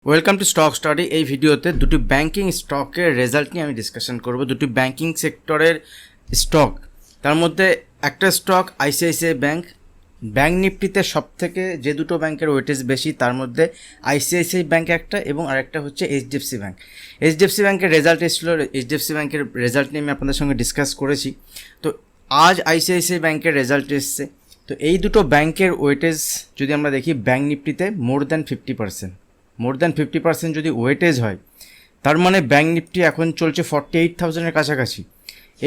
Welcome to stock study. এই ভিডিওতে দুটি ব্যাংকিং স্টকের রেজাল্ট নিয়ে আমি ডিসকাশন করব। দুটি ব্যাংকিং সেক্টরের স্টক, তার মধ্যে একটা স্টক আইসিআইসিআই ব্যাংক। ব্যাংক নিফটিতে সবথেকে যে দুটো ব্যাংকের ওয়েটেজ বেশি তার মধ্যে আইসিআইসিআই ব্যাংক একটা এবং আরেকটা হচ্ছে এইচডিএফসি ব্যাংক। এইচডিএফসি ব্যাংকের রেজাল্ট এসেছিলো, এইচডিএফসি ব্যাংকের রেজাল্ট নিয়ে আমি আপনাদের সঙ্গে ডিসকাস করেছি। তো আজ আইসিআইসিআই ব্যাংকের রেজাল্ট এসছে। তো এই দুটো ব্যাংকের ওয়েটেজ যদি আমরা দেখি, ব্যাংক নিফটিতে মোর দ্যান 50% যদি ওয়েটেজ হয়, তার মানে ব্যাংক নিফটি এখন চলছে 48,000-এর কাছাকাছি।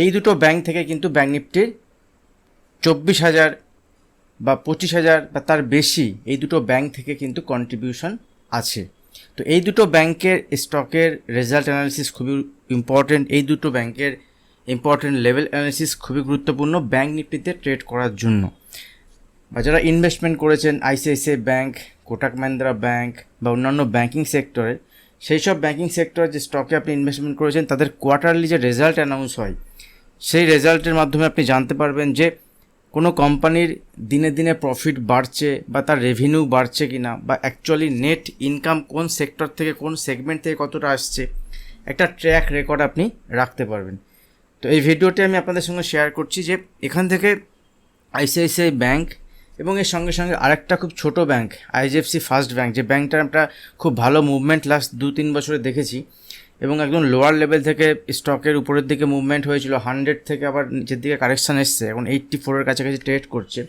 এই দুটো ব্যাংক থেকে কিন্তু ব্যাংক নিফটির 24,000 বা 25,000 বা তার বেশি এই দুটো ব্যাংক থেকে কিন্তু কন্ট্রিবিউশন আছে। তো এই দুটো ব্যাংকের স্টকের রেজাল্ট অ্যানালিসিস খুবই ইম্পর্টেন্ট। এই দুটো ব্যাংকের ইম্পর্টেন্ট লেভেল অ্যানালিসিস খুবই গুরুত্বপূর্ণ ব্যাংক নিফটিতে ট্রেড করার জন্য। বা যারা ইনভেস্টমেন্ট করেছেন ICICI bank, Kotak Mahindra bank বা অন্যান্য ব্যাংকিং সেক্টরে, সেই সব ব্যাংকিং সেক্টরে যে স্টকে আপনি ইনভেস্টমেন্ট করেছেন তাদের কোয়ার্টারলি যে রেজাল্ট অ্যানাউন্স হয়, সেই রেজাল্টের মাধ্যমে আপনি জানতে পারবেন যে কোনো কোম্পানির দিনে দিনে প্রফিট বাড়ছে বা তার রেভিনিউ বাড়ছে কি না, বা অ্যাকচুয়ালি নেট ইনকাম কোন সেক্টর থেকে কোন সেগমেন্ট থেকে কতটা আসছে, একটা ট্র্যাক রেকর্ড আপনি রাখতে পারবেন। তো এই ভিডিওটি আমি আপনাদের সঙ্গে শেয়ার করছি যে এখান থেকে আইসিআইসিআই ব্যাংক এবং এর সঙ্গে সঙ্গে আরেকটা খুব ছোট ব্যাংক আইডিএফসি ফার্স্ট ব্যাংক, যে ব্যাংকটার আমরা খুব ভালো মুভমেন্ট লাস্ট 2-3 বছরে দেখেছি এবং একদম লোয়ার লেভেল থেকে স্টকের উপরের দিকে মুভমেন্ট হয়েছিল, 100 থেকে আবার নিচের দিকে কারেকশান এসছে, এখন 84-এর কাছাকাছি ট্রেড করছে।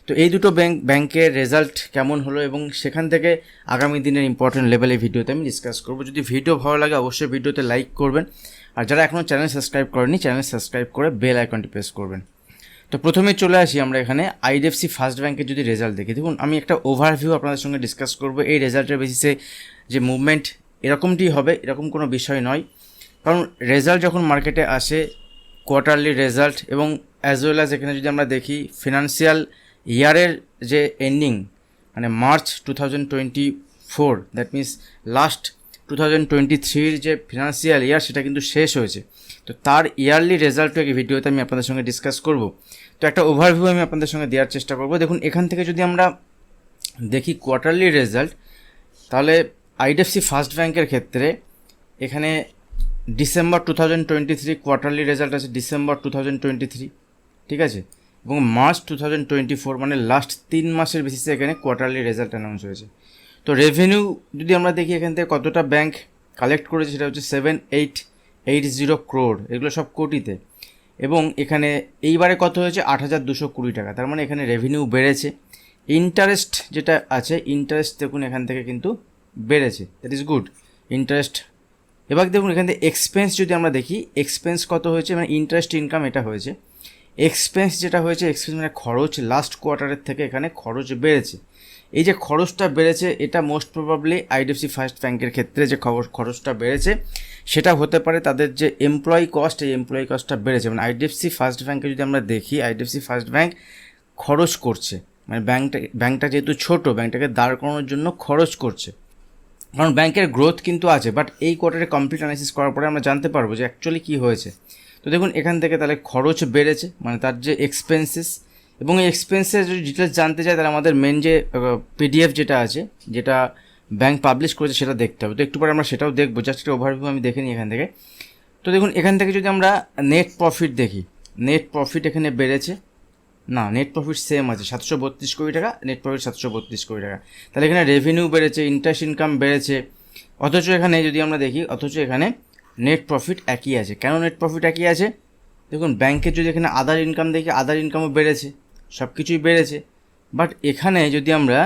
তো এই দুটো ব্যাংকের রেজাল্ট কেমন হলো এবং সেখান থেকে আগামী দিনের ইম্পর্টেন্ট লেভেল এই ভিডিওতে আমি ডিসকাস করবো। যদি ভিডিও ভালো লাগে অবশ্যই ভিডিওতে লাইক করবেন, আর যারা এখনও চ্যানেল সাবস্ক্রাইব করেনি চ্যানেল সাবস্ক্রাইব করে বেল আইকনটি প্রেস করবেন। তো প্রথমে চলে আসি আমরা এখানে আইডিএফসি ফার্স্ট ব্যাংকের যদি রেজাল্ট দেখি। দেখুন, আমি একটা ওভারভিউ আপনাদের সঙ্গে ডিসকাস করব। এই রেজাল্টের বেসিসে যে মুভমেন্ট এরকমটি হবে এরকম কোনো বিষয় নয়, কারণ রেজাল্ট যখন মার্কেটে আসে, কোয়ার্টারলি রেজাল্ট এবং অ্যাজ ওয়েল অ্যাজ এখানে যদি আমরা দেখি ফিনান্সিয়াল ইয়ারের যে এন্ডিং, মানে মার্চ 2024, দ্যাট মিনস লাস্ট 2023-র যে ফিনান্সিয়াল ইয়ার সেটা কিন্তু শেষ হয়েছে। তো তার ইয়ারলি রেজাল্টও এই ভিডিওতে আমি আপনাদের সঙ্গে ডিসকাস করব। তো একটা ওভারভিউ আমি আপনাদের সঙ্গে দেওয়ার চেষ্টা করব। দেখুন, এখান থেকে যদি আমরা দেখি কোয়ার্টারলি রেজাল্ট, তাহলে আইডিএফসি ফার্স্ট ব্যাংকের ক্ষেত্রে এখানে ডিসেম্বর 2023 কোয়ার্টারলি রেজাল্ট আছে, ডিসেম্বর 2023, ঠিক আছে, এবং মার্চ 2024, মানে লাস্ট 3 মাসের বেসিসে এখানে কোয়ার্টারলি রেজাল্ট অ্যানাউন্স হয়েছে। তো রেভিনিউ যদি আমরা দেখি এখান থেকে কতটা ব্যাংক কালেক্ট করেছে, সেটা হচ্ছে 7,880 crore, এগুলো সব কোটিতে। এবং এখানে এইবারে কত হয়েছে 8,220 টাকা, তার মানে এখানে রেভিনিউ বেড়েছে। ইন্টারেস্ট যেটা আছে, ইন্টারেস্ট দেখুন এখান থেকে কিন্তু বেড়েছে, দ্যাট ইজ গুড ইন্টারেস্ট। এবার দেখুন এখান থেকে এক্সপেন্স যদি আমরা দেখি, এক্সপেন্স কত হয়েছে, মানে ইন্টারেস্ট ইনকাম এটা হয়েছে। এক্সপেন্স যেটা হয়েছে, এক্সপেন্স মানে খরচ, লাস্ট কোয়ার্টারের থেকে এখানে খরচ বেড়েছে। এই যে খরচটা বেড়েছে, এটা মোস্ট প্রবাবলি আইডিএফসি ফার্স্ট ব্যাংকের ক্ষেত্রে যে খরচটা বেড়েছে সেটা হতে পারে তাদের যে এমপ্লয়ি কস্ট, এই এমপ্লয়ি কস্টটা বেড়েছে। মানে আইডিএফসি ফার্স্ট ব্যাংকে যদি আমরা দেখি, আইডিএফসি ফার্স্ট ব্যাংক খরচ করছে, মানে ব্যাংকটা যেহেতু ছোট, ব্যাংকটাকে দাঁড় করানোর জন্য খরচ করছে, কারণ ব্যাংকের গ্রোথ কিন্তু আছে। বাট এই কোয়ার্টারে কমপ্লিট অ্যানালিসিস করার পরে আমরা জানতে পারবো যে অ্যাকচুয়ালি কী হয়েছে। তো দেখুন এখান থেকে তাহলে খরচ বেড়েছে, মানে তার যে এক্সপেন্সেস, এবং এই এক্সপেন্সের যদি ডিটেলস জানতে চাই তাহলে আমাদের মেন যে পিডিএফ যেটা আছে, যেটা ব্যাংক পাবলিশ করেছে সেটা দেখতে হবে। তো একটু পরে আমরা সেটাও দেখবো, জাস্ট একটা ওভারভিউ আমি দেখে নিই এখান থেকে। তো দেখুন এখান থেকে যদি আমরা নেট প্রফিট দেখি, নেট প্রফিট এখানে বেড়েছে না, নেট প্রফিট সেম আছে 732 কোটি টাকা, নেট প্রফিট 732 কোটি টাকা। তাহলে এখানে রেভিনিউ বেড়েছে, ইন্টারেস্ট ইনকাম বেড়েছে, অথচ এখানে যদি আমরা দেখি, অথচ এখানে নেট প্রফিট একই আছে। কেন নেট প্রফিট একই আছে? দেখুন ব্যাংকের যদি এখানে আদার ইনকাম দেখি, আদার ইনকামও বেড়েছে, সব কিছুই বেড়েছে। বাট এখানে যদি আমরা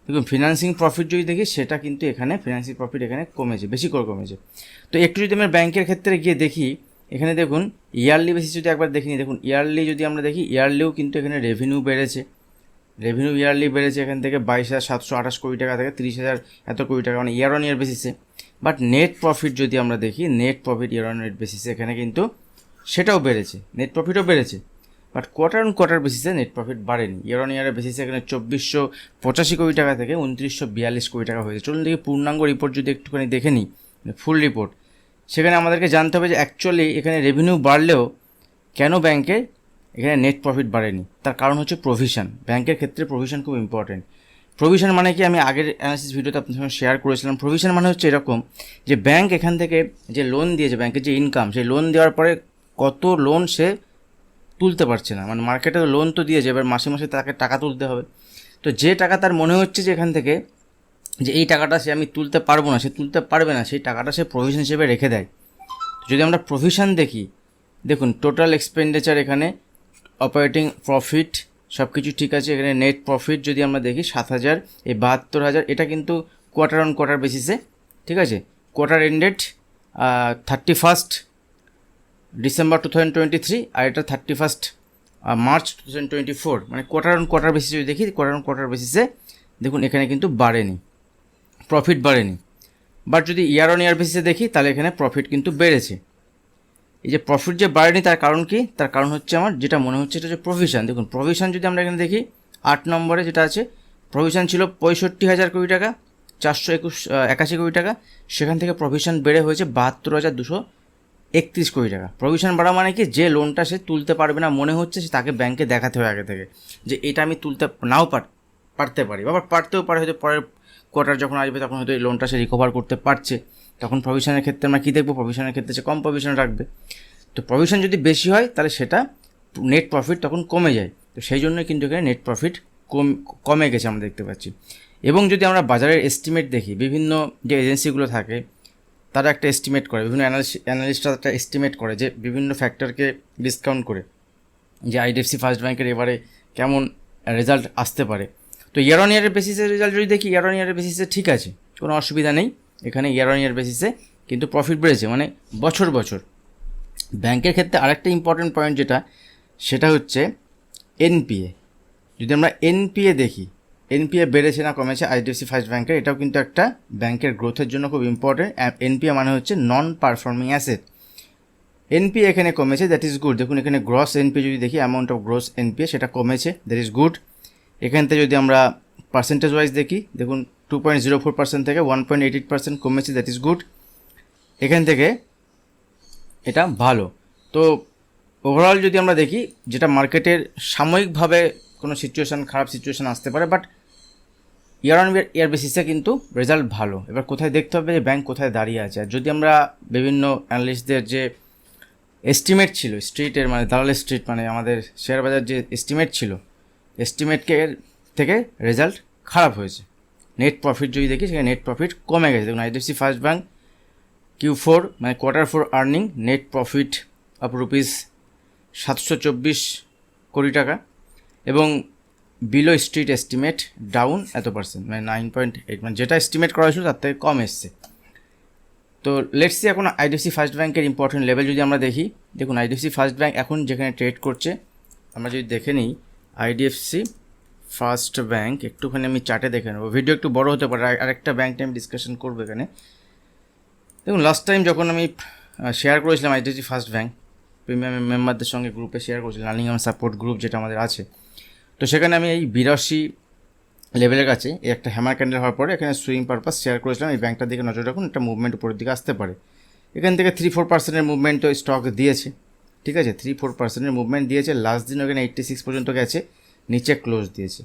দেখুন ফিনান্সিং প্রফিট যদি দেখি, সেটা কিন্তু এখানে ফিনান্সিং প্রফিট এখানে কমেছে, বেশি করে কমেছে। তো একটু যদি আমরা ব্যাংকের ক্ষেত্রে গিয়ে দেখি, এখানে দেখুন ইয়ারলি বেসিস যদি একবার দেখি, দেখুন ইয়ারলি যদি আমরা দেখি, ইয়ারলিও কিন্তু এখানে রেভিনিউ বেড়েছে, রেভিনিউ ইয়ারলি বেড়েছে এখান থেকে 22,728 কোটি টাকা থেকে 30,000 এত কোটি টাকা, মানে ইয়ার অন ইয়ার বেসিসে। বাট নেট প্রফিট যদি আমরা দেখি, নেট প্রফিট ইয়ার অন ইয়ার বেসিসে এখানে কিন্তু সেটাও বেড়েছে, নেট প্রফিটও বেড়েছে। বাট কোয়ার্টার অন কোয়ার্টার বেসিসে নেট প্রফিট বাড়েনি। ইয়ার অন ইয়ারের বেসিসে এখানে 2,485 কোটি টাকা থেকে 2,942 কোটি টাকা হয়েছে। চলুন দেখি পূর্ণাঙ্গ রিপোর্ট যদি একটুখানি দেখে নিই, ফুল রিপোর্ট, সেখানে আমাদেরকে জানতে হবে যে অ্যাকচুয়ালি এখানে রেভিনিউ বাড়লেও কেন ব্যাংকের এখানে নেট প্রফিট বাড়েনি। তার কারণ হচ্ছে প্রভিশন। ব্যাংকের ক্ষেত্রে প্রভিশন খুব ইম্পর্টেন্ট। প্রভিশন মানে কি, আমি আগের অ্যানালিসিস ভিডিওতে আপনার সঙ্গে শেয়ার করেছিলাম। প্রভিশন মানে হচ্ছে এরকম যে ব্যাংক এখান থেকে যে লোন দিয়েছে, ব্যাংকের যে ইনকাম, সেই লোন দেওয়ার পরে কত লোন সে তুলতে পারছে না, মানে মার্কেটে তো লোন তো দিয়েছে, এবার মাসে মাসে তাকে টাকা তুলতে হবে। তো যে টাকা তার মনে হচ্ছে যে এখান থেকে যে এই টাকাটা সে আমি তুলতে পারবো না, সে তুলতে পারবে না, সেই টাকাটা সে প্রভিশন হিসেবে রেখে দেয়। যদি আমরা প্রভিশন দেখি, দেখুন টোটাল এক্সপেন্ডিচার, এখানে অপারেটিং প্রফিট সব কিছু ঠিক আছে। এখানে নেট প্রফিট যদি আমরা দেখি 7,000, এই 72,000, এটা কিন্তু কোয়ার্টার অন কোয়ার্টার বেসিসে, ঠিক আছে। কোয়ার্টার এন্ডেড 31st ডিসেম্বর 2023, আর এটা 31st মার্চ 2024, মানে কোয়ার্টার অন কোয়ার্টার বেসিসে যদি দেখি, কোয়ার্টার অন কোয়ার্টার বেসিসে দেখুন এখানে কিন্তু বাড়েনি, প্রফিট বাড়েনি। বাট যদি ইয়ার অন ইয়ার বেসিসে দেখি, তাহলে এখানে প্রফিট কিন্তু বেড়েছে। এই যে প্রফিট যে বাড়েনি, তার কারণ কি? তার কারণ হচ্ছে আমার যেটা মনে হচ্ছে এটা হচ্ছে প্রভিশন। দেখুন প্রভিশন যদি আমরা এখানে দেখি 8 নম্বরে যেটা আছে, প্রভিশন ছিল 65,000 কোটি টাকা, 481 কোটি টাকা, সেখান থেকে প্রভিশন বেড়ে হয়েছে 72,231 কোটি টাকা। প্রভিশন বাড়া মানে কি, যে লোনটা সে তুলতে পারবে না মনে হচ্ছে, সে তাকে ব্যাংকে দেখাতে হবে আগে থেকে যে এটা আমি তুলতে নাও পারতে পারি, আবার পারতেও পারে, হয়তো পরের কোয়ার্টার যখন আসবে তখন হয়তো এই লোনটা সে রিকভার করতে পারছে। তখন প্রভিশনের ক্ষেত্রে আমরা কী দেখবো? প্রভিশনের ক্ষেত্রে সে কম প্রভিশন রাখবে। তো প্রভিশন যদি বেশি হয় তাহলে সেটা নেট প্রফিট তখন কমে যায়। তো সেই জন্যই কিন্তু এখানে নেট প্রফিট কমে গেছে আমরা দেখতে পাচ্ছি। এবং যদি আমরা বাজারের এস্টিমেট দেখি, বিভিন্ন যে এজেন্সিগুলো থাকে তারা একটা এস্টিমেট করে, বিভিন্ন অ্যানালিস্টরা একটা এস্টিমেট করে যে বিভিন্ন ফ্যাক্টরকে ডিসকাউন্ট করে যে আইডিএফসি ফার্স্ট ব্যাংকের এবারে কেমন রেজাল্ট আসতে পারে। তো ইয়ার অন ইয়ারের বেসিসে রেজাল্ট যদি দেখি, ইয়ার অন ইয়ারের বেসিসে ঠিক আছে, কোনো অসুবিধা নেই। এখানে ইয়ার অন ইয়ার বেসিসে কিন্তু প্রফিট বেড়েছে, মানে বছর বছর। ব্যাংকের ক্ষেত্রে আরেকটা ইম্পর্টেন্ট পয়েন্ট যেটা, সেটা হচ্ছে এনপিএ। যদি আমরা এনপিএ দেখি, এনপিএ বেড়েছে না কমেছে আইডিএফসি ফার্স্ট ব্যাংকের, এটাও কিন্তু একটা ব্যাংকের গ্রোথের জন্য খুব ইম্পর্টেন্ট। এনপিএ মানে হচ্ছে নন পারফর্মিং অ্যাসেট। এনপিএ এখানে কমেছে, দ্যাট ইজ গুড। দেখুন এখানে গ্রস এনপিএ যদি দেখি, অ্যামাউন্ট অফ গ্রস এনপিএ সেটা কমেছে, দ্যাট ইজ গুড। এখান থেকে যদি আমরা পার্সেন্টেজ ওয়াইজ দেখি, দেখুন 2.04% থেকে 1.88% কমেছে, দ্যাট ইজ গুড। এখান থেকে এটা ভালো। তো ওভারঅল যদি আমরা দেখি, যেটা মার্কেটের সাময়িকভাবে কোনো সিচুয়েশান, খারাপ সিচুয়েশান আসতে পারে, বাট ইয়ার অন ইয়ার বেসিসে কিন্তু রেজাল্ট ভালো। এবার কোথায় দেখতে হবে যে ব্যাংক কোথায় দাঁড়িয়ে আছে। আর যদি আমরা বিভিন্ন অ্যানালিস্টদের যে এস্টিমেট ছিল স্ট্রিটের, মানে দালাল স্ট্রিট, মানে আমাদের শেয়ার বাজার যে এস্টিমেট ছিল, এস্টিমেটকে থেকে রেজাল্ট খারাপ হয়েছে। নেট প্রফিট যদি দেখি, সেখানে নেট প্রফিট কমে গেছে। দেখুন আইডিএফসি ফার্স্ট ব্যাংক Q4 মানে Q4 earning net profit of rupees 724 কোটি টাকা, এবং বিলো স্ট্রিট এস্টিমেট ডাউন এত পার্সেন্ট, মানে 9.8, মানে যেটা এস্টিমেট করা হয়েছিল তার থেকে কম এসছে। তো লেটস সি এখন আইডিএফসি ফার্স্ট ব্যাংকের ইম্পর্টেন্ট লেভেল যদি আমরা দেখি, দেখুন আইডিএফসি ফার্স্ট ব্যাংক এখন যেখানে ট্রেড করছে, আমরা যদি দেখে নিই আইডিএফসি ফার্স্ট ব্যাংক, একটুখানি আমি চার্টে দেখে নেবো, ভিডিও একটু বড় হতে পারে, আরেকটা ব্যাংক নিয়ে আমি ডিসকাশন করবো এখানে। দেখুন লাস্ট টাইম যখন আমি শেয়ার করেছিলাম আইডিএফসি ফার্স্ট ব্যাংক প্রিমিয়াম মেম্বারদের সঙ্গে গ্রুপে শেয়ার করেছিলাম, লার্নিং অ্যান্ড সাপোর্ট গ্রুপ যেটা আমাদের আছে, তো সেখানে আমি এই 82 লেভেলের কাছে এই একটা হ্যামার ক্যান্ডেল হওয়ার পরে এখানে সুইং পারপাস শেয়ার করেছিলাম। এই ব্যাংকটার দিকে নজর রাখুন, একটা মুভমেন্ট উপরের দিকে আসতে পারে। এখান থেকে 3-4% মুভমেন্ট তো স্টক দিয়েছে, ঠিক আছে, 3-4% মুভমেন্ট দিয়েছে। লাস্ট দিন ওখানে 86 পর্যন্ত গেছে, নিচে ক্লোজ দিয়েছে।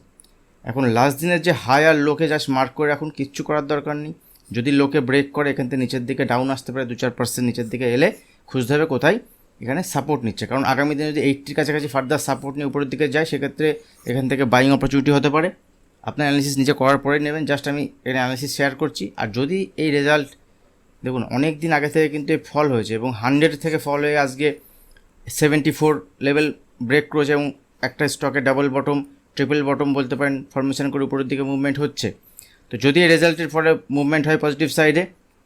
এখন লাস্ট দিনের যে হাই আর লোকে জাস্ট মার্ক করে এখন কিচ্ছু করার দরকার নেই। যদি লোকে ব্রেক করে এখান থেকে নিচের দিকে ডাউন আসতে পারে, 2-4% নিচের দিকে এলে খুঁজতে হবে কোথায় এখানে সাপোর্ট নিচ্ছে, কারণ আগামী দিনে যদি 80 কাছাকাছি ফার্দার সাপোর্ট নিয়ে উপরের দিকে যায়, সেক্ষেত্রে এখান থেকে বাইং অপরচুনিটি হতে পারে। আপনার অ্যানালিসিস নিজে করার পরে নেবেন, জাস্ট আমি এখানে অ্যানালিসিস শেয়ার করছি। আর যদি এই রেজাল্ট দেখুন অনেক দিন আগে থেকে কিন্তু ফল হয়েছে, এবং 100 থেকে ফল হয়ে আজকে 74 লেভেল ব্রেক করেছে, এবং একটা স্টকে ডাবল বটম, ট্রিপল বটম বলতে পারেন ফরমেশন করে উপরের দিকে মুভমেন্ট হচ্ছে। তো যদি এই রেজাল্টের ফলে মুভমেন্ট হয় পজিটিভ সাইডে,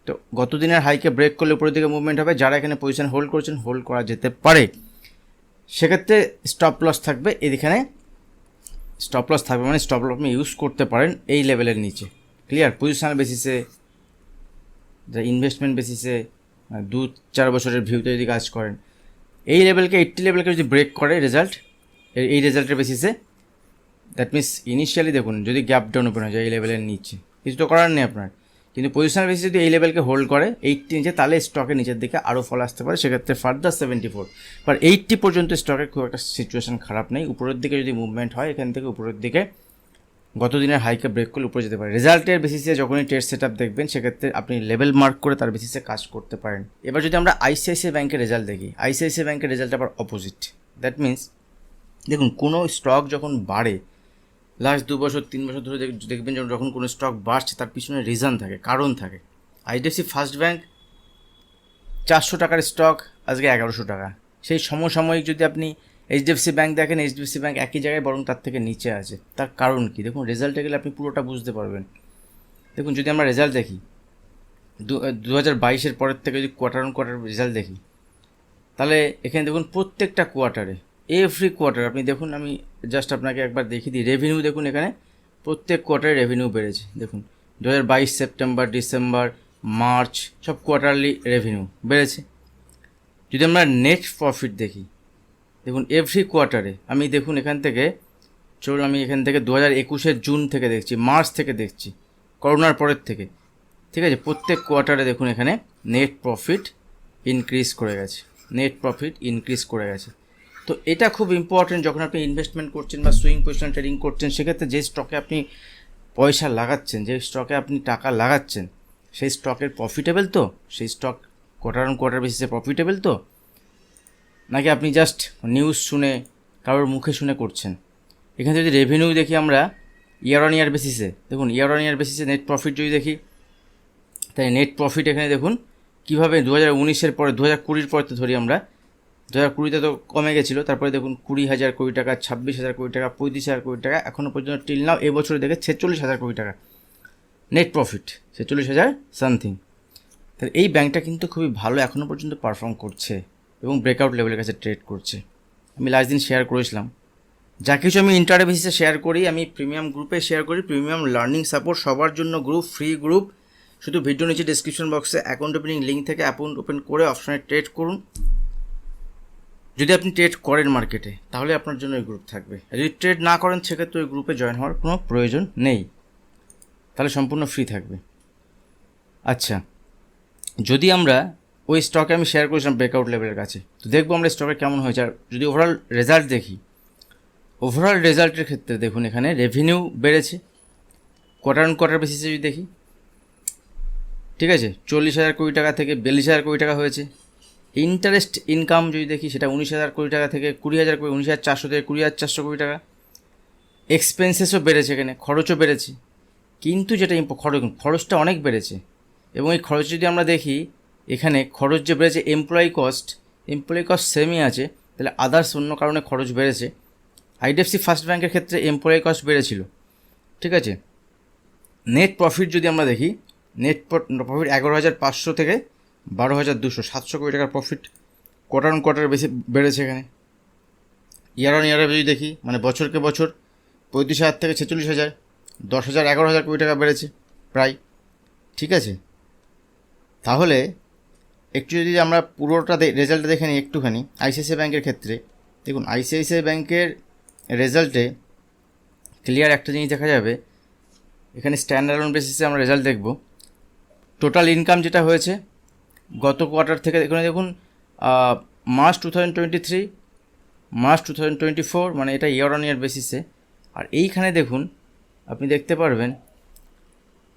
তো গত দিনের হাইকে ব্রেক করলে উপরের দিকে মুভমেন্ট হবে। যারা এখানে পজিশন হোল্ড করছেন, হোল্ড করা যেতে পারে, সেক্ষেত্রে স্টপ লস থাকবে। এখানে স্টপ লস থাকবে, মানে স্টপ লস আপনি ইউজ করতে পারেন এই লেভেলের নিচে। ক্লিয়ার? পজিশনাল বেসিসে, যা ইনভেস্টমেন্ট বেসিসে 2-4 বছরের ভিউতে যদি কাজ করেন, এই লেভেলকে 80 লেভেলকে যদি ব্রেক করে রেজাল্ট, এই রেজাল্টের বেসিসে, দ্যাট মিনস ইনিশিয়ালি দেখুন যদি গ্যাপ ডাউন ওপেন হয়ে যায় এই লেভেলের নিচে, কিছু তো করার নেই আপনার। কিন্তু পজিশনাল বেসিস যদি এই লেভেলকে হোল্ড করে 80 নিচে, তাহলে স্টকের নিচের দিকে আরও ফল আসতে পারে, সেক্ষেত্রে ফার্দার 74 বাট 80 পর্যন্ত স্টকের খুব একটা সিচুয়েশন খারাপ নেই। উপরের দিকে যদি মুভমেন্ট হয়, এখান থেকে উপরের দিকে গত দিনের হাইকে ব্রেক করলে উপরে যেতে পারে। রেজাল্টের বেসিসে যখনই ট্রেড সেট আপ দেখবেন সেক্ষেত্রে আপনি লেভেল মার্ক করে তার বেসিসে কাজ করতে পারেন। এবার যদি আমরা আইসিআইসিআই ব্যাংকের রেজাল্ট দেখি, আইসিআইসিআই ব্যাংকের রেজাল্ট আবার অপোজিট। দ্যাট মিনস দেখুন কোনো স্টক যখন বাড়ে, লাস্ট 2 বছর 3 বছর ধরে দেখবেন যখন কোনো স্টক বাড়ছে তার পিছনে রিজন থাকে, কারণ থাকে। আইডিএফসি ফার্স্ট ব্যাংক 400 টাকার স্টক আজকে 1100 টাকা। সেই সমসাময়িক যদি আপনি এইচডিএফসি ব্যাংক দেখেন, এইচডিএফসি ব্যাংক একই জায়গায় বরং তার থেকে নিচে আছে। তার কারণ কি? দেখুন রেজাল্টে গেলে আপনি পুরোটা বুঝতে পারবেন। দেখুন যদি আমরা রেজাল্ট দেখি 2022-এর পরের থেকে যদি কোয়ার্টার অন কোয়ার্টার রেজাল্ট দেখি, তাহলে এখানে দেখুন প্রত্যেকটা কোয়ার্টারে, এভরি কোয়ার্টার আপনি দেখুন, আমি জাস্ট আপনাকে একবার দেখিয়ে দিই। রেভিনিউ দেখুন, এখানে প্রত্যেক কোয়ার্টারে রেভিনিউ বেড়েছে। দেখুন 2022 সেপ্টেম্বর, ডিসেম্বর, মার্চ সব কোয়ার্টারলি রেভিনিউ বেড়েছে। যদি আমরা নেট প্রফিট দেখি, দেখুন এভরি কোয়ার্টারে, আমি দেখুন এখান থেকে চলুন আমি এখান থেকে 2021-এর জুন থেকে দেখছি, মার্চ থেকে দেখছি, করোনার পরের থেকে, ঠিক আছে, প্রত্যেক কোয়ার্টারে দেখুন এখানে নেট প্রফিট ইনক্রিজ করে গেছে, নেট প্রফিট ইনক্রিজ করে গেছে। তো এটা খুব ইম্পর্টেন্ট যখন আপনি ইনভেস্টমেন্ট করছেন বা সুইং পজিশন ট্রেডিং করছেন। সেক্ষেত্রে যে স্টকে আপনি পয়সা লাগাচ্ছেন, যে স্টকে আপনি টাকা লাগাচ্ছেন, সেই স্টকের প্রফিটেবল তো, সেই স্টক কোয়ার্টার অন কোয়ার্টার বেসিসে প্রফিটেবল তো, নাকি আপনি জাস্ট নিউজ শুনে কারোর মুখে শুনে করছেন। এখানে যদি রেভিনিউ দেখি আমরা ইয়ার অন ইয়ার বেসিসে, দেখুন ইয়ার অন ইয়ার বেসিসে নেট প্রফিট যদি দেখি, তাই নেট প্রফিট এখানে দেখুন কীভাবে 2019-এর পরে 2020-র পরে তো ধরি আমরা, 2020-তে তো কমে গেছিলো, তারপরে দেখুন 20,000 কোটি টাকা, 26,000 কোটি টাকা, 35,000 কোটি টাকা, এখনও পর্যন্ত টিল নাও এবছরে দেখে 46,000 কোটি টাকা নেট প্রফিট, 46,000 সামথিং। তাহলে এই ব্যাংকটা কিন্তু খুবই ভালো এখনও পর্যন্ত পারফর্ম করছে এবং ব্রেকআউট লেভেলের কাছে ট্রেড করছে। আমি লাস্ট দিন শেয়ার করেছিলাম, যা কিছু আমি ইন্টারডে বেসিসে শেয়ার করি আমি প্রিমিয়াম গ্রুপে শেয়ার করি। প্রিমিয়াম লার্নিং সাপোর্ট সবার জন্য গ্রুপ, ফ্রি গ্রুপ। শুধু ভিডিও নিচে ডিসক্রিপশন বক্সে অ্যাকাউন্ট ওপেনিং লিঙ্ক থেকে অ্যাকাউন্ট ওপেন করে অপশনে ট্রেড করুন। যদি আপনি ট্রেড করেন মার্কেটে তাহলে আপনার জন্য এই গ্রুপ থাকবে, আর যদি ট্রেড না করেন সেক্ষেত্রে ওই গ্রুপে জয়েন হওয়ার কোনো প্রয়োজন নেই, তাহলে সম্পূর্ণ ফ্রি থাকবে। আচ্ছা, যদি আমরা ওই স্টকে আমি শেয়ার করেছিলাম ব্রেকআউট লেভেলের কাছে, তো দেখবো আমরা স্টকে কেমন হয়েছে। আর যদি ওভারঅল রেজাল্ট দেখি, ওভারঅল রেজাল্টের ক্ষেত্রে দেখুন এখানে রেভিনিউ বেড়েছে কোয়ার্টার অন কোয়ার্টার বেসিসে যদি দেখি, ঠিক আছে, 40,000 কোটি টাকা থেকে 42,000 কোটি টাকা হয়েছে। ইন্টারেস্ট ইনকাম যদি দেখি সেটা 19,000 কোটি টাকা থেকে 20,000 কোটি, 19,400 থেকে 20,400 কোটি টাকা। এক্সপেন্সেসও বেড়েছে, এখানে খরচও বেড়েছে, কিন্তু যেটা খরচটা অনেক বেড়েছে। এবং এই খরচ যদি আমরা দেখি, এখানে খরচ যে বেড়েছে এমপ্লয়ি কস্ট সেমই আছে, তাহলে আদার্স অন্য কারণে খরচ বেড়েছে। আইডিএফসি ফার্স্ট ব্যাংকের ক্ষেত্রে এমপ্লয়ি কস্ট বেড়েছিল, ঠিক আছে। নেট প্রফিট যদি আমরা দেখি, নেট প্রফিট 11,500 থেকে 12,200, 700 কোটি টাকার প্রফিট কোয়ার্টার অন কোয়ার্টার বেশি বেড়েছে এখানে। ইয়ার অন ইয়ারে যদি দেখি, মানে বছরকে বছর 35,000 থেকে 46,000, 10,000, 11,000 কোটি টাকা বেড়েছে প্রায়, ঠিক আছে। তাহলে একটু যদি আমরা পুরোটা রেজাল্টটা দেখে নিই একটুখানি আইসিআইসিআই ব্যাংকের ক্ষেত্রে, দেখুন আইসিআইসিআই ব্যাংকের রেজাল্টে ক্লিয়ার একটা জিনিস দেখা যাবে। এখানে স্ট্যান্ডার্ড অন বেসিসে আমরা রেজাল্ট দেখব। টোটাল ইনকাম যেটা হয়েছে গত কোয়ার্টার থেকে, এখানে দেখুন মার্চ 2023, মার্চ 2024, মানে এটা ইয়ার অন ইয়ার বেসিসে। আর এইখানে দেখুন আপনি দেখতে পারবেন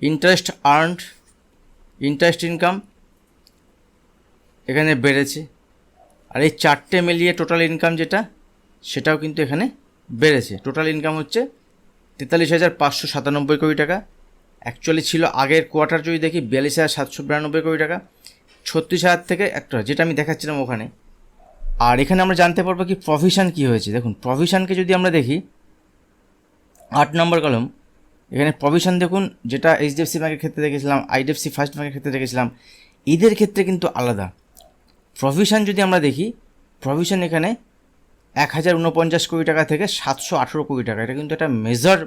ইন্টারেস্ট আর্নড, ইন্টারেস্ট ইনকাম এখানে বেড়েছে। আর এই চারটে মিলিয়ে টোটাল ইনকাম যেটা, সেটাও কিন্তু এখানে বেড়েছে। টোটাল ইনকাম হচ্ছে 43,597 কোটি টাকা। অ্যাকচুয়ালি ছিল আগের কোয়ার্টার যদি দেখি 42,792 কোটি টাকা, 36,000 থেকে একটা যেটা আমি দেখাচ্ছিলাম ওখানে। আর এখানে আমরা জানতে পারবো কি প্রভিশন কী হয়েছে। দেখুন প্রভিশনকে যদি আমরা দেখি 8 নম্বর কলম, এখানে প্রভিশন দেখুন, যেটা এইচডিএফসি ব্যাংকের ক্ষেত্রে দেখেছিলাম, আইডিএফসি ফার্স্ট ব্যাংকের ক্ষেত্রে দেখেছিলাম, এদের ক্ষেত্রে কিন্তু আলাদা। প্রভিশন যদি আমরা দেখি, প্রভিশন এখানে 1,049 কোটি টাকা থেকে 718 কোটি টাকা। এটা কিন্তু একটা মেজর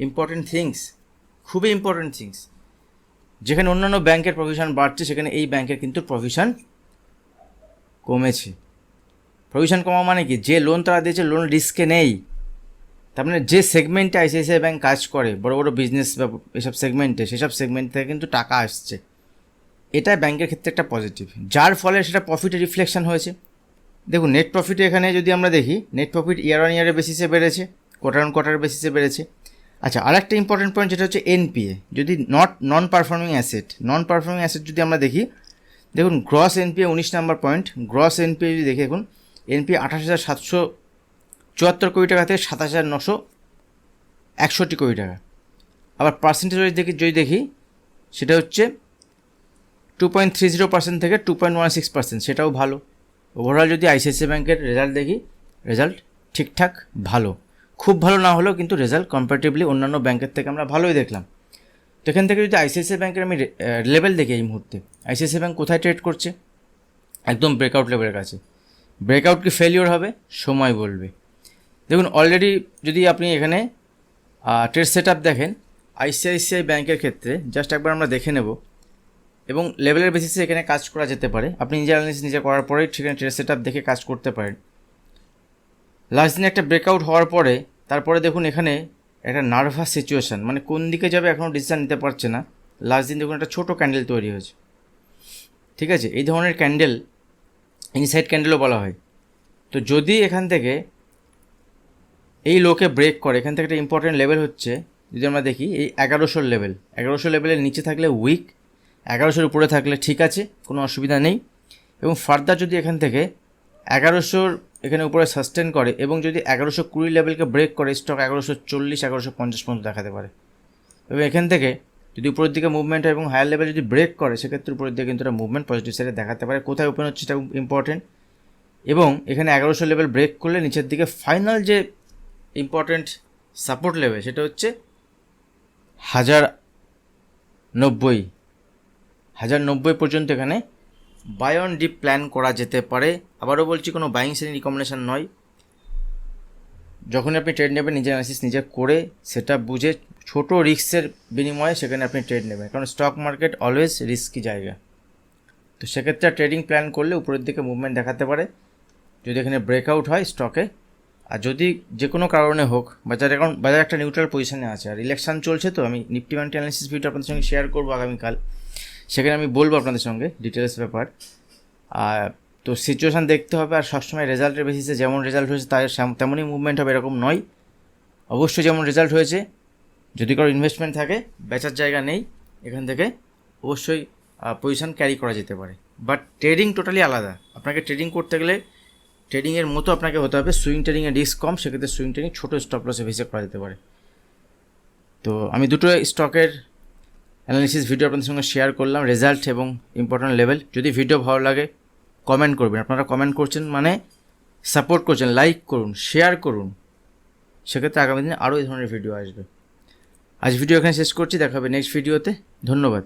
ইম্পর্টেন্ট থিংস, খুবই ইম্পর্টেন্ট থিংস। যেখানে অন্যান্য ব্যাংকের প্রভিশন বাড়ছে, সেখানে এই ব্যাংকের কিন্তু প্রভিশন কমেছে। প্রভিশন কমা মানে কি, যে লোন তারা দিয়েছে লোন রিস্কে নেই। তার মানে যে সেগমেন্টে আইসিআইসিআই ব্যাংক কাজ করে, বড় বড় বিজনেস বা এসব সেগমেন্টে, সেসব সেগমেন্ট থেকে কিন্তু টাকা আসছে। এটা ব্যাংকের ক্ষেত্রে একটা পজিটিভ, যার ফলে সেটা প্রফিটে রিফ্লেকশন হয়েছে। দেখুন নেট প্রফিট এখানে যদি আমরা দেখি, নেট প্রফিট ইয়ার অন ইয়ারের বেসিসে বেড়েছে, কোয়ার্টার অন কোয়ার্টার বেসিসে বেড়েছে। আচ্ছা, আর একটা ইম্পর্টেন্ট পয়েন্ট যেটা হচ্ছে এনপিএ, যদি নন পারফর্মিং অ্যাসেট যদি আমরা দেখি, দেখুন gross NPA 19 number point, gross NPA যদি দেখি, এখন এনপিএ 28,774 কোটি টাকা থেকে 27,961 কোটি টাকা। আবার পার্সেন্টেজ যদি দেখি সেটা হচ্ছে 2.30% থেকে 2.16%, সেটাও ভালো। ওভারঅল যদি আইসিআইসিআই ব্যাংকের রেজাল্ট দেখি, রেজাল্ট ঠিকঠাক ভালো, খুব ভালো না হলেও কিন্তু রেজাল্ট কম্পারেটিভলি অন্যান্য ব্যাংকের থেকে আমরা ভালোই দেখলাম। তো এখান থেকে যদি আইসিআইসিআই ব্যাংকের আমি লেভেল দেখি, এই মুহূর্তে আইসিআইসিআই ব্যাংক কোথায় ট্রেড করছে, একদম ব্রেকআউট লেভেলের কাছে। ব্রেকআউট কি ফেলিওর হবে, সময় বলবে। দেখুন অলরেডি যদি আপনি এখানে ট্রেড সেট আপ দেখেন আইসিআইসিআই ব্যাংকের ক্ষেত্রে, জাস্ট একবার আমরা দেখে নেব, এবং লেভেলের বেসিসে এখানে কাজ করা যেতে পারে। আপনি নিজে অ্যানালিসিস নিজে করার পরেই সেখানে ট্রেড সেট আপ দেখে কাজ করতে পারেন। লাস্ট দিনে একটা ব্রেকআউট হওয়ার পরে তারপরে দেখুন এখানে একটা নার্ভাস সিচুয়েশান, মানে কোন দিকে যাবে এখনও ডিসিশান নিতে পারছে না। লাস্ট দিন দেখুন একটা ছোটো ক্যান্ডেল তৈরি হয়েছে, ঠিক আছে, এই ধরনের ক্যান্ডেল ইনসাইড ক্যান্ডেলও বলা হয়। তো যদি এখান থেকে এই লোকে ব্রেক করে, এখান থেকে একটা ইম্পর্টেন্ট লেভেল হচ্ছে, যদি আমরা দেখি এই 1100 লেভেল, 1100 লেভেলের নিচে থাকলে উইক, 1100-র উপরে থাকলে ঠিক আছে, কোনো অসুবিধা নেই। এবং ফার্দার যদি এখান থেকে 1100-র এখানে উপরে সাস্টেন করে এবং যদি 1120 লেভেলকে ব্রেক করে, স্টক 1140, 1150 পর্যন্ত দেখাতে পারে। এবং এখান থেকে যদি উপরের দিকে মুভমেন্ট হয় এবং হায়ার লেভেল যদি ব্রেক করে, সেক্ষেত্রে উপরের দিকে কিন্তু একটা মুভমেন্ট পজিটিভ সাইডে দেখাতে পারে। কোথায় ওপেন হচ্ছে এটা ইম্পর্টেন্ট। এবং এখানে 1100 লেভেল ব্রেক করলে নিচের দিকে ফাইনাল যে ইম্পর্টেন্ট সাপোর্ট লেভেল সেটা হচ্ছে 1090 পর্যন্ত এখানে বাই অন ডিপ প্ল্যান করা যেতে পারে। আবারও বলছি, কোনো বাইং সেলিং রিকমেন্ডেশন নয়। যখন আপনি ট্রেড নেবেন নিজের অ্যানালিসিস নিজে করে, সেটা বুঝে ছোট রিস্কের বিনিময়ে সেখানে আপনি ট্রেড নেবেন, কারণ স্টক মার্কেট অলওয়েজ রিস্কি জায়গা। তো সেক্ষেত্রে ট্রেডিং প্ল্যান করলে উপরের দিকে মুভমেন্ট দেখাতে পারে যদি এখানে ব্রেকআউট হয় স্টকে। আর যদি যে কোনো কারণে হোক, বাজার একটা নিউট্রাল পজিশনে আছে, আর ইলেকশন চলছে, তো আমি নিফটি ব্যাংক অ্যানালিসিস ভিডিও আপনাদের সঙ্গে শেয়ার করবো আগামীকাল, সেখানে আমি বলবো আপনাদের সঙ্গে ডিটেলস ব্যাপার। তো সিচুয়েশান দেখতে হবে, আর সবসময় রেজাল্টের বেসিসে যেমন রেজাল্ট হয়েছে তার তেমনই মুভমেন্ট হবে এরকম নয়। অবশ্যই যেমন রেজাল্ট হয়েছে, যদি কারো ইনভেস্টমেন্ট থাকে, বেচার জায়গা নেই, এখান থেকে অবশ্যই পজিশন ক্যারি করা যেতে পারে। বাট ট্রেডিং টোটালি আলাদা। আপনাকে ট্রেডিং করতে গেলে ট্রেডিংয়ের মতো আপনাকে হতে হবে। সুইং ট্রেডিংয়ে রিস্ক কম, সেক্ষেত্রে সুইং ট্রেডিং ছোটো স্টপ লসে বেসে করা যেতে পারে। তো আমি দুটো স্টকের অ্যানালিসিস ভিডিও আপনাদের সঙ্গে শেয়ার করলাম, রেজাল্ট এবং ইম্পর্ট্যান্ট লেভেল। যদি ভিডিও ভালো লাগে কমেন্ট করবেন, আপনারা কমেন্ট করছেন মানে সাপোর্ট করছেন, লাইক করুন, শেয়ার করুন, সেক্ষেত্রে আগামী দিনে আরও এই ধরনের ভিডিও আসবে। আজ ভিডিও এখানে শেষ করছি, দেখা হবে নেক্সট ভিডিওতে। ধন্যবাদ।